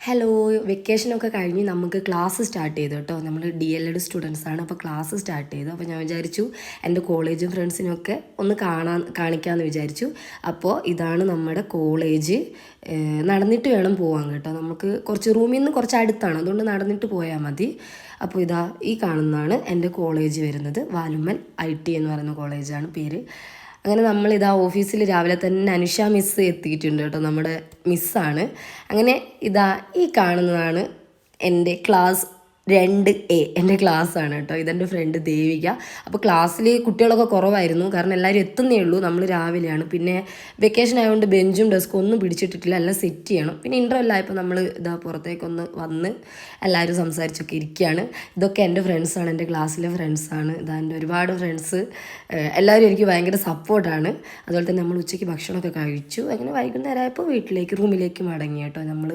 Hello, വെക്കേഷനൊക്കെ കഴിഞ്ഞ് നമുക്ക് ക്ലാസ് സ്റ്റാർട്ട് ചെയ്തു കേട്ടോ. നമ്മൾ DLED സ്റ്റുഡൻസാണ്. അപ്പോൾ ക്ലാസ് സ്റ്റാർട്ട് ചെയ്തു. അപ്പോൾ ഞാൻ വിചാരിച്ചു എൻ്റെ കോളേജും ഫ്രണ്ട്സിനൊക്കെ ഒന്ന് കാണിക്കാമെന്ന് വിചാരിച്ചു. അപ്പോൾ ഇതാണ് നമ്മുടെ കോളേജ്. നടന്നിട്ട് വേണം പോകാൻ കേട്ടോ. നമുക്ക് റൂമിൽ നിന്ന് കുറച്ച് അടുത്താണ്, അതുകൊണ്ട് നടന്നിട്ട് പോയാൽ മതി. അപ്പോൾ ഈ കാണുന്നതാണ് എൻ്റെ കോളേജ് വരുന്നത്. വാലുമ്മൽ IT എന്ന് പറയുന്ന കോളേജാണ് പേര്. അങ്ങനെ ഓഫീസിൽ രാവിലെ തന്നെ അനുഷ മിസ്സ് എത്തിയിട്ടുണ്ട് കേട്ടോ. നമ്മുടെ മിസ്സാണ്. അങ്ങനെ ഈ കാണുന്നതാണ് എൻ്റെ ക്ലാസ് 2A, എൻ്റെ ക്ലാസ്സാണ് കേട്ടോ. ഇതെൻ്റെ ഫ്രണ്ട് ദേവിക. അപ്പോൾ ക്ലാസ്സിൽ കുട്ടികളൊക്കെ കുറവായിരുന്നു, കാരണം എല്ലാവരും എത്തുന്നേ ഉള്ളൂ. നമ്മൾ രാവിലെയാണ്. പിന്നെ വെക്കേഷൻ ആയതുകൊണ്ട് ബെഞ്ചും ഡെസ്കും ഒന്നും പിടിച്ചിട്ടിട്ടില്ല, എല്ലാം സെറ്റ് ചെയ്യണം. പിന്നെ ഇൻ്റർവെൽ ആയപ്പോൾ നമ്മൾ പുറത്തേക്കൊന്ന് വന്ന് എല്ലാവരും സംസാരിച്ചൊക്കെ ഇരിക്കുകയാണ്. ഇതൊക്കെ എൻ്റെ ഫ്രണ്ട്സാണ്, എൻ്റെ ക്ലാസ്സിലെ ഫ്രണ്ട്സാണ്. എൻ്റെ ഒരുപാട് ഫ്രണ്ട്സ്, എല്ലാവരും എനിക്ക് ഭയങ്കര സപ്പോർട്ടാണ്. അതുപോലെ തന്നെ നമ്മൾ ഉച്ചയ്ക്ക് ഭക്ഷണമൊക്കെ കഴിച്ചു. അങ്ങനെ വൈകുന്നേരം ആയപ്പോൾ റൂമിലേക്ക് മടങ്ങി കേട്ടോ. നമ്മൾ